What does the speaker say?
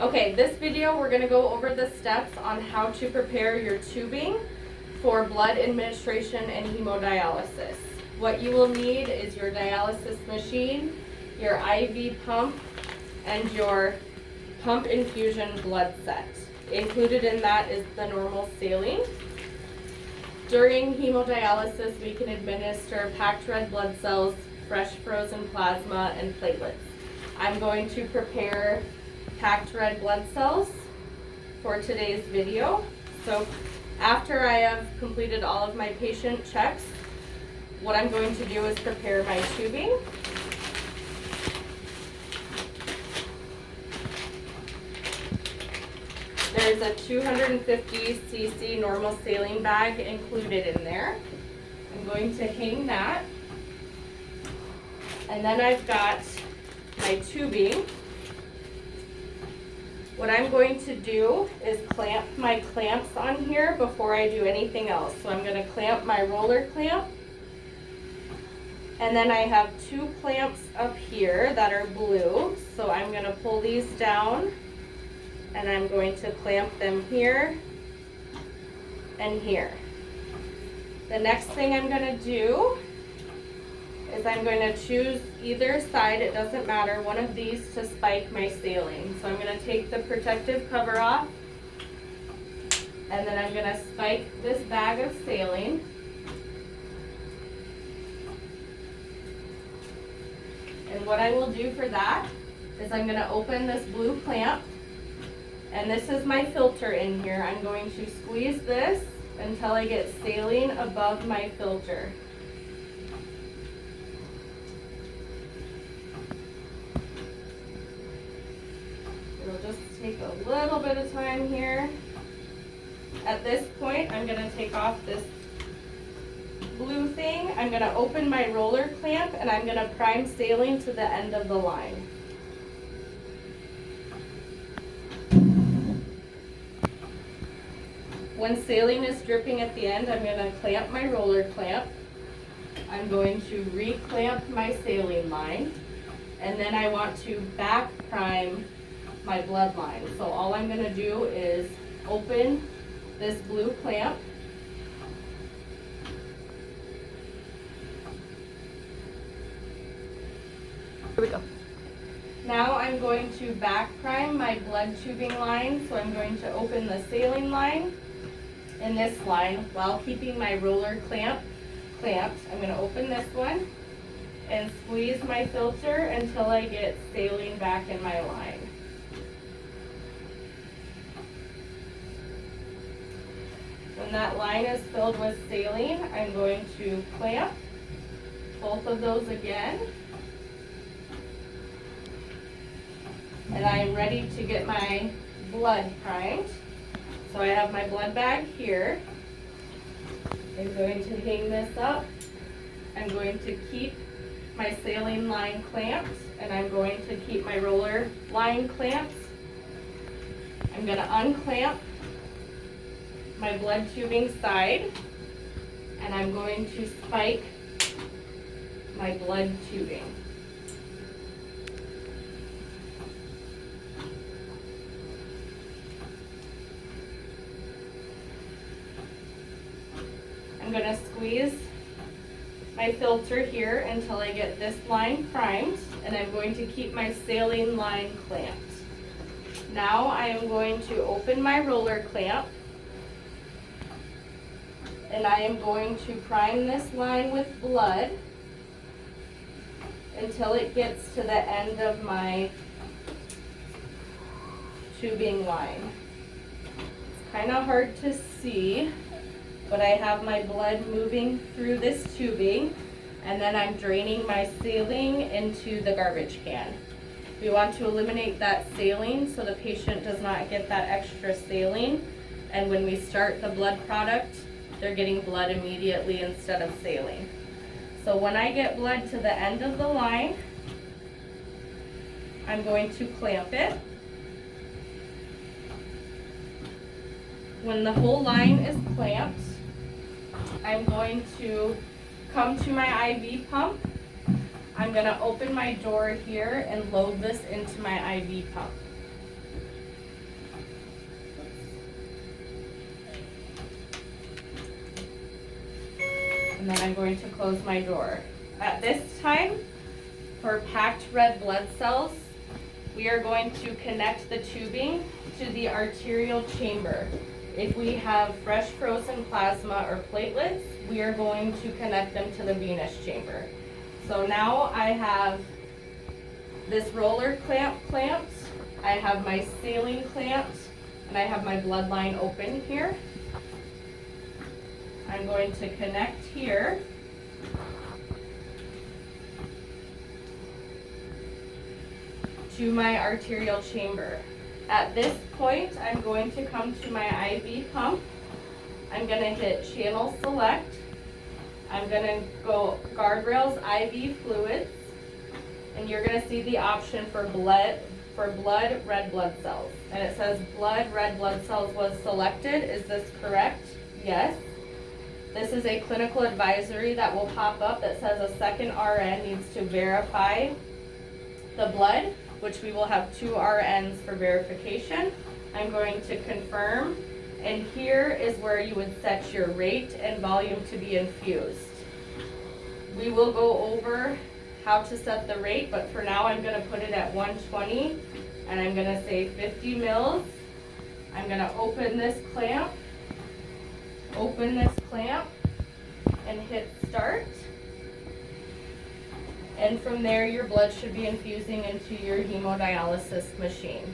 Okay, this video we're going to go over the steps on how to prepare your tubing for blood administration and hemodialysis. What you will need is your dialysis machine, your IV pump, and your pump infusion blood set. Included in that is the normal saline. During hemodialysis, we can administer packed red blood cells, fresh frozen plasma, and platelets. I'm going to prepare packed red blood cells for today's video. So after I have completed all of my patient checks, what I'm going to do is prepare my tubing. There's a 250 cc normal saline bag included in there. I'm going to hang that. And then I've got my tubing. What I'm going to do is clamp my clamps on here before I do anything else. So I'm going to clamp my roller clamp. And then I have two clamps up here that are blue. So I'm going to pull these down and I'm going to clamp them here and here. The next thing I'm going to do is I'm going to choose either side, it doesn't matter, one of these to spike my saline. So I'm going to take the protective cover off, and then I'm going to spike this bag of saline. And what I will do for that is I'm going to open this blue clamp, and this is my filter in here. I'm going to squeeze this until I get saline above my filter. It'll just take a little bit of time here. At this point, I'm going to take off this blue thing. I'm going to open my roller clamp and I'm going to prime saline to the end of the line. When saline is dripping at the end, I'm going to clamp my roller clamp. I'm going to re-clamp my saline line, and then I want to back prime my blood line. So all I'm going to do is open this blue clamp. Here we go. Now I'm going to back prime my blood tubing line. So I'm going to open the saline line in this line while keeping my roller clamp clamped. I'm going to open this one and squeeze my filter until I get saline back in my line. When that line is filled with saline, I'm going to clamp both of those again. And I'm ready to get my blood primed. So I have my blood bag here. I'm going to hang this up. I'm going to keep my saline line clamped, and I'm going to keep my roller line clamped. I'm going to unclamp my blood tubing side, and I'm going to spike my blood tubing. I'm going to squeeze my filter here until I get this line primed, and I'm going to keep my saline line clamped. Now I am going to open my roller clamp, and I am going to prime this line with blood until it gets to the end of my tubing line. It's kind of hard to see, but I have my blood moving through this tubing, and then I'm draining my saline into the garbage can. We want to eliminate that saline so the patient does not get that extra saline, and when we start the blood product, they're getting blood immediately instead of saline. So when I get blood to the end of the line, I'm going to clamp it. When the whole line is clamped, I'm going to come to my IV pump. I'm going to open my door here and load this into my IV pump. And then I'm going to close my door. At this time, for packed red blood cells, we are going to connect the tubing to the arterial chamber. If we have fresh frozen plasma or platelets, we are going to connect them to the venous chamber. So now I have this roller clamp clamped, I have my saline clamped, and I have my bloodline open here. I'm going to connect here. To my arterial chamber. At this point, I'm going to come to my IV pump. I'm going to hit channel select. I'm going to go guardrails IV fluids, and you're going to see the option for blood red blood cells. And it says blood red blood cells was selected. Is this correct? Yes. This is a clinical advisory that will pop up that says a second RN needs to verify the blood, which we will have 2 RNs for verification. I'm going to confirm, and here is where you would set your rate and volume to be infused. We will go over how to set the rate, but for now I'm going to put it at 120, and I'm going to say 50 mils. I'm going to open this clamp, and hit start. And from there, your blood should be infusing into your hemodialysis machine.